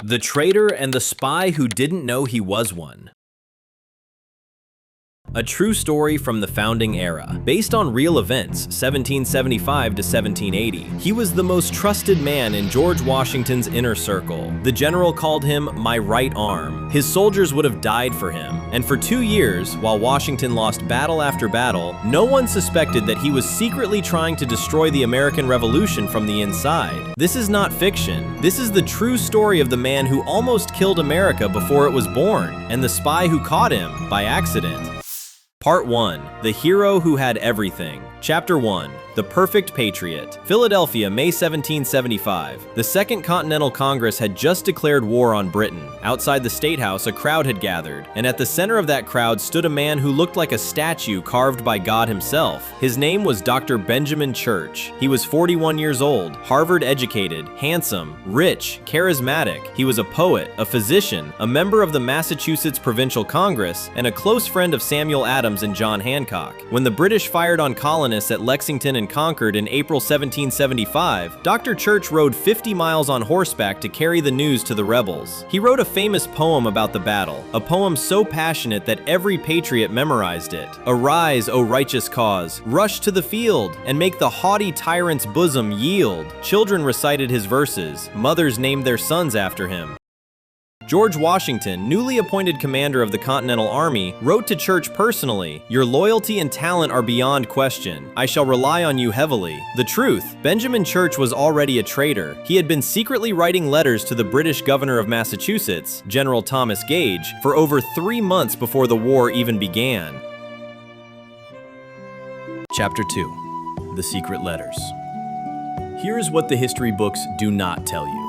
The Traitor and the Spy Who Didn't Know He Was One. A true story from the founding era. Based on real events, 1775 to 1780, he was the most trusted man in George Washington's inner circle. The general called him "my right arm." His soldiers would have died for him, and for 2 years, while Washington lost battle after battle, no one suspected that he was secretly trying to destroy the American Revolution from the inside. This is not fiction. This is the true story of the man who almost killed America before it was born, and the spy who caught him by accident. Part 1. The Hero Who Had Everything. Chapter 1. The Perfect Patriot. Philadelphia, May 1775. The Second Continental Congress had just declared war on Britain. Outside the State House, a crowd had gathered, and at the center of that crowd stood a man who looked like a statue carved by God himself. His name was Dr. Benjamin Church. He was 41 years old, Harvard-educated, handsome, rich, charismatic. He was a poet, a physician, a member of the Massachusetts Provincial Congress, and a close friend of Samuel Adams and John Hancock. When the British fired on colonists at Lexington and Concord in April 1775, Dr. Church rode 50 miles on horseback to carry the news to the rebels. He wrote a famous poem about the battle, a poem so passionate that every patriot memorized it. "Arise, O righteous cause, rush to the field, and make the haughty tyrant's bosom yield." Children recited his verses, mothers named their sons after him. George Washington, newly appointed commander of the Continental Army, wrote to Church personally, "Your loyalty and talent are beyond question. I shall rely on you heavily." The truth, Benjamin Church was already a traitor. He had been secretly writing letters to the British governor of Massachusetts, General Thomas Gage, for over 3 months before the war even began. Chapter 2. The Secret Letters. Here is what the history books do not tell you.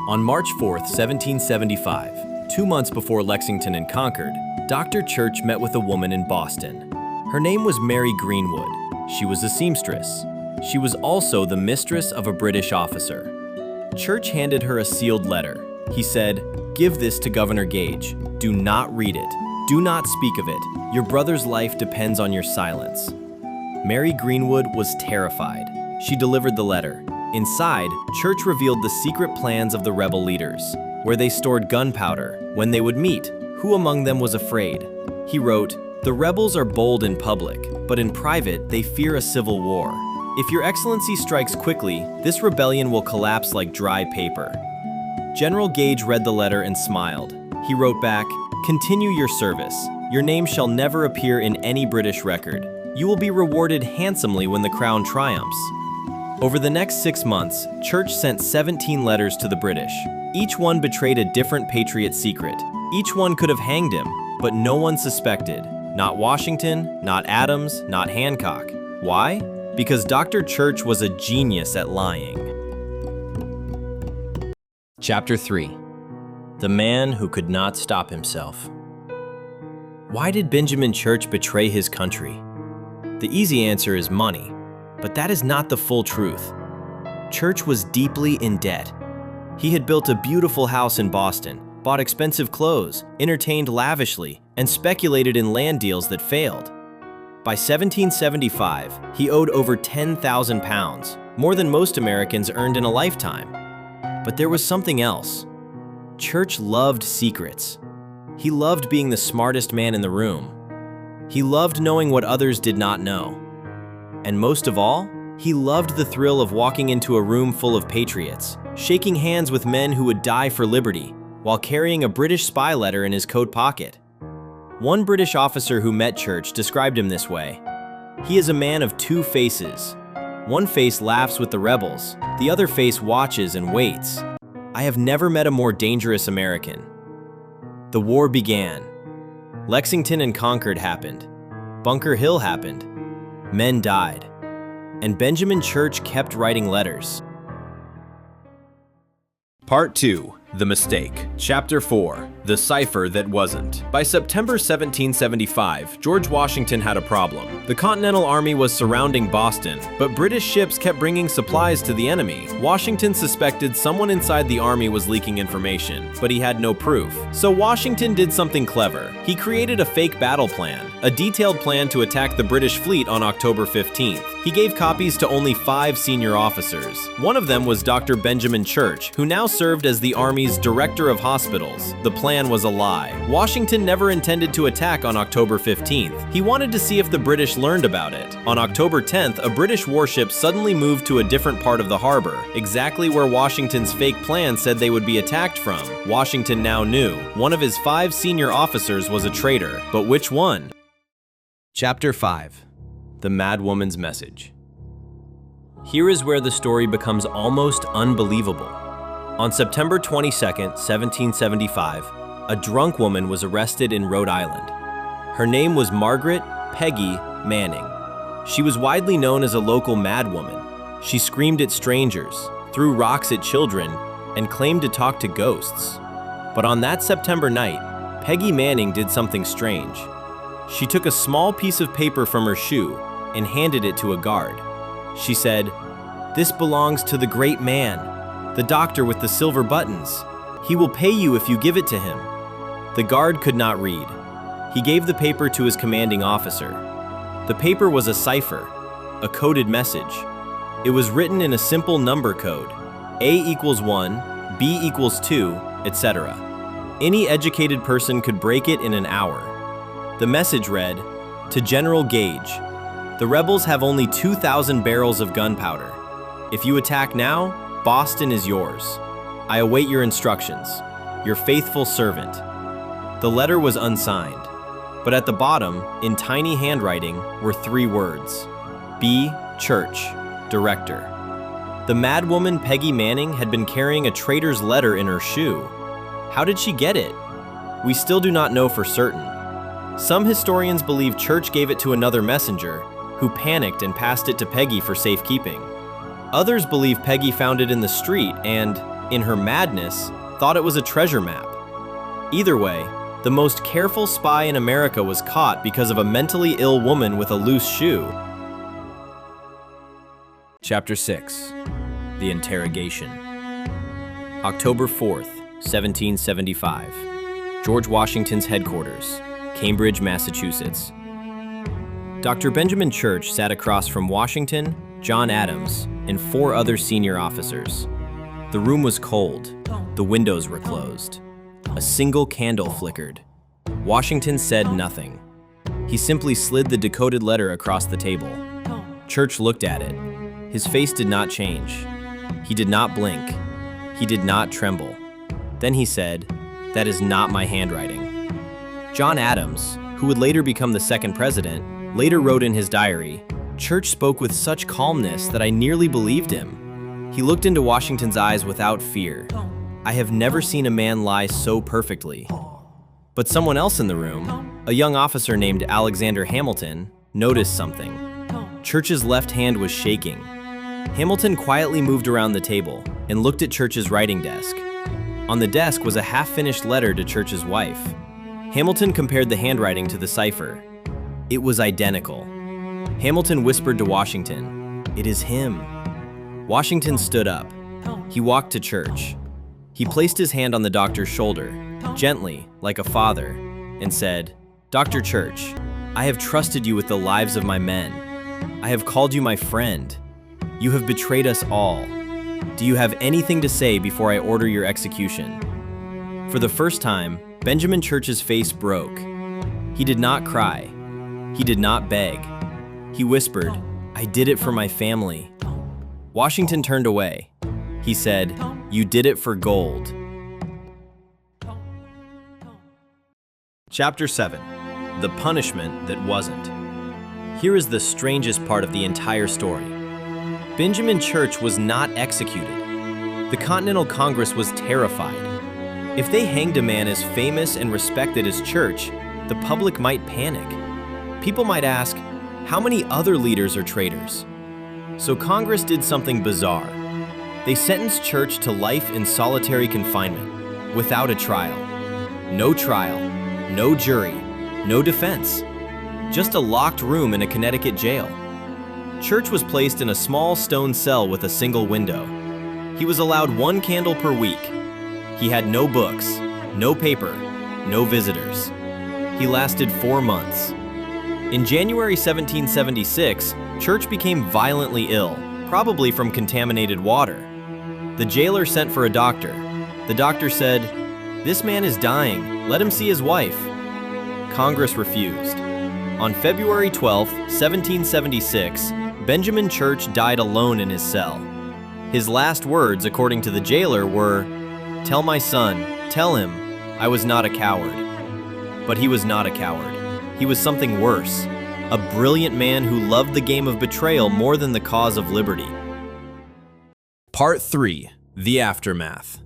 On March 4th, 1775, 2 months before Lexington and Concord, Dr. Church met with a woman in Boston. Her name was Mary Greenwood. She was a seamstress. She was also the mistress of a British officer. Church handed her a sealed letter. He said, "Give this to Governor Gage. Do not read it. Do not speak of it. Your brother's life depends on your silence." Mary Greenwood was terrified. She delivered the letter. Inside, Church revealed the secret plans of the rebel leaders, where they stored gunpowder, when they would meet, who among them was afraid. He wrote, "The rebels are bold in public, but in private they fear a civil war. If your excellency strikes quickly, this rebellion will collapse like dry paper." General Gage read the letter and smiled. He wrote back, "Continue your service. Your name shall never appear in any British record. You will be rewarded handsomely when the crown triumphs." Over the next 6 months, Church sent 17 letters to the British. Each one betrayed a different patriot secret. Each one could have hanged him, but no one suspected. Not Washington, not Adams, not Hancock. Why? Because Dr. Church was a genius at lying. Chapter 3. The Man Who Could Not Stop Himself. Why did Benjamin Church betray his country? The easy answer is money. But that is not the full truth. Church was deeply in debt. He had built a beautiful house in Boston, bought expensive clothes, entertained lavishly, and speculated in land deals that failed. By 1775, he owed over £10,000, more than most Americans earned in a lifetime. But there was something else. Church loved secrets. He loved being the smartest man in the room. He loved knowing what others did not know. And most of all, he loved the thrill of walking into a room full of patriots, shaking hands with men who would die for liberty, while carrying a British spy letter in his coat pocket. One British officer who met Church described him this way: "He is a man of 2 faces. One face laughs with the rebels, the other face watches and waits. I have never met a more dangerous American." The war began. Lexington and Concord happened. Bunker Hill happened. Men died, and Benjamin Church kept writing letters. Part 2. The Mistake. Chapter 4. The Cipher That Wasn't. By September 1775, George Washington had a problem. The Continental Army was surrounding Boston, but British ships kept bringing supplies to the enemy. Washington suspected someone inside the army was leaking information, but he had no proof. So Washington did something clever. He created a fake battle plan, a detailed plan to attack the British fleet on October 15th. He gave copies to only 5 senior officers. One of them was Dr. Benjamin Church, who now served as the Army's director of hospitals. The plan was a lie. Washington never intended to attack on October 15th. He wanted to see if the British learned about it. On October 10th, a British warship suddenly moved to a different part of the harbor, exactly where Washington's fake plan said they would be attacked from. Washington now knew. One of his 5 senior officers was a traitor, but which one? Chapter 5. The Madwoman's Message. Here is where the story becomes almost unbelievable. On September 22nd, 1775, a drunk woman was arrested in Rhode Island. Her name was Margaret Peggy Manning. She was widely known as a local madwoman. She screamed at strangers, threw rocks at children, and claimed to talk to ghosts. But on that September night, Peggy Manning did something strange. She took a small piece of paper from her shoe and handed it to a guard. She said, "This belongs to the great man, the doctor with the silver buttons. He will pay you if you give it to him." The guard could not read. He gave the paper to his commanding officer. The paper was a cipher, a coded message. It was written in a simple number code, A equals 1, B equals 2, etc. Any educated person could break it in an hour. The message read, "To General Gage, the rebels have only 2,000 barrels of gunpowder. If you attack now, Boston is yours. I await your instructions. Your faithful servant." The letter was unsigned, but at the bottom, in tiny handwriting, were 3 words: B. Church, Director. The madwoman Peggy Manning had been carrying a traitor's letter in her shoe. How did she get it? We still do not know for certain. Some historians believe Church gave it to another messenger, who panicked and passed it to Peggy for safekeeping. Others believe Peggy found it in the street and, in her madness, thought it was a treasure map. Either way, the most careful spy in America was caught because of a mentally ill woman with a loose shoe. Chapter 6. The Interrogation. October 4th, 1775. George Washington's headquarters, Cambridge, Massachusetts. Dr. Benjamin Church sat across from Washington, John Adams, and 4 other senior officers. The room was cold. The windows were closed. A single candle flickered. Washington said nothing. He simply slid the decoded letter across the table. Church looked at it. His face did not change. He did not blink. He did not tremble. Then he said, "That is not my handwriting." John Adams, who would later become the 2nd president, later wrote in his diary, "Church spoke with such calmness that I nearly believed him. He looked into Washington's eyes without fear. I have never seen a man lie so perfectly." But someone else in the room, a young officer named Alexander Hamilton, noticed something. Church's left hand was shaking. Hamilton quietly moved around the table and looked at Church's writing desk. On the desk was a half-finished letter to Church's wife. Hamilton compared the handwriting to the cipher. It was identical. Hamilton whispered to Washington, "It is him." Washington stood up. He walked to Church. He placed his hand on the doctor's shoulder, gently, like a father, and said, "Dr. Church, I have trusted you with the lives of my men. I have called you my friend. You have betrayed us all. Do you have anything to say before I order your execution?" For the first time, Benjamin Church's face broke. He did not cry. He did not beg. He whispered, "I did it for my family." Washington turned away. He said, "You did it for gold." Chapter 7. The Punishment That Wasn't. Here is the strangest part of the entire story. Benjamin Church was not executed. The Continental Congress was terrified. If they hanged a man as famous and respected as Church, the public might panic. People might ask, how many other leaders are traitors? So Congress did something bizarre. They sentenced Church to life in solitary confinement. without a trial. No trial, no jury, no defense. Just a locked room in a Connecticut jail. Church was placed in a small stone cell with a single window. He was allowed 1 candle per week. He had no books, no paper, no visitors. He lasted 4 months. In January 1776, Church became violently ill, probably from contaminated water. The jailer sent for a doctor. The doctor said, "This man is dying, let him see his wife." Congress refused. On February 12, 1776, Benjamin Church died alone in his cell. His last words, according to the jailer, were, "Tell my son, tell him, I was not a coward." But he was not a coward. He was something worse, a brilliant man who loved the game of betrayal more than the cause of liberty. Part 3. The Aftermath.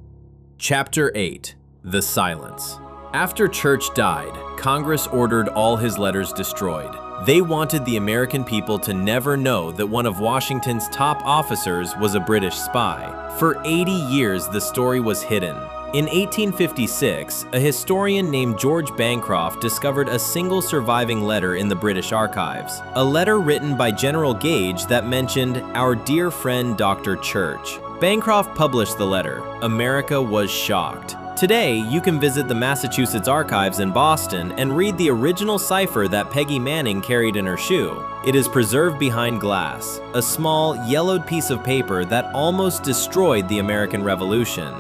Chapter 8. The Silence. After Church died, Congress ordered all his letters destroyed. They wanted the American people to never know that one of Washington's top officers was a British spy. For 80 years, the story was hidden. In 1856, a historian named George Bancroft discovered a single surviving letter in the British archives, a letter written by General Gage that mentioned our dear friend Dr. Church. Bancroft published the letter. America was shocked. Today, you can visit the Massachusetts Archives in Boston and read the original cipher that Peggy Manning carried in her shoe. It is preserved behind glass, a small, yellowed piece of paper that almost destroyed the American Revolution.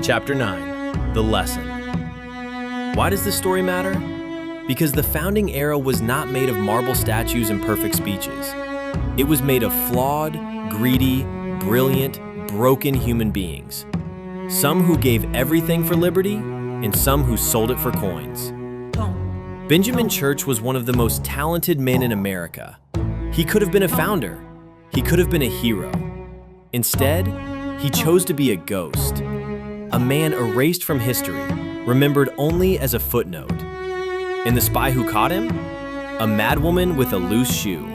Chapter 9. The Lesson. Why does this story matter? Because the founding era was not made of marble statues and perfect speeches. It was made of flawed, greedy, brilliant, broken human beings. Some who gave everything for liberty, and some who sold it for coins. Benjamin Church was one of the most talented men in America. He could have been a founder. He could have been a hero. Instead, he chose to be a ghost. A man erased from history, remembered only as a footnote. And the spy who caught him? A madwoman with a loose shoe.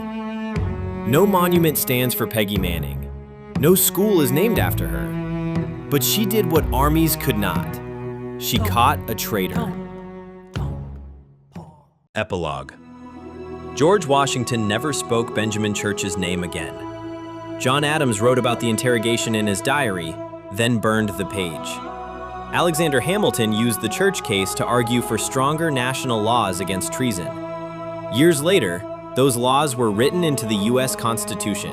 No monument stands for Peggy Manning. No school is named after her. But she did what armies could not. She caught a traitor. Epilogue. George Washington never spoke Benjamin Church's name again. John Adams wrote about the interrogation in his diary, then burned the page. Alexander Hamilton used the Church case to argue for stronger national laws against treason. Years later, those laws were written into the U.S. Constitution.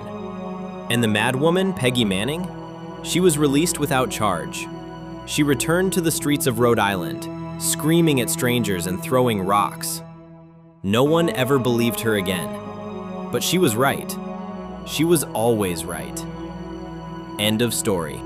And the madwoman, Peggy Manning? She was released without charge. She returned to the streets of Rhode Island, screaming at strangers and throwing rocks. No one ever believed her again. But she was right. She was always right. End of story.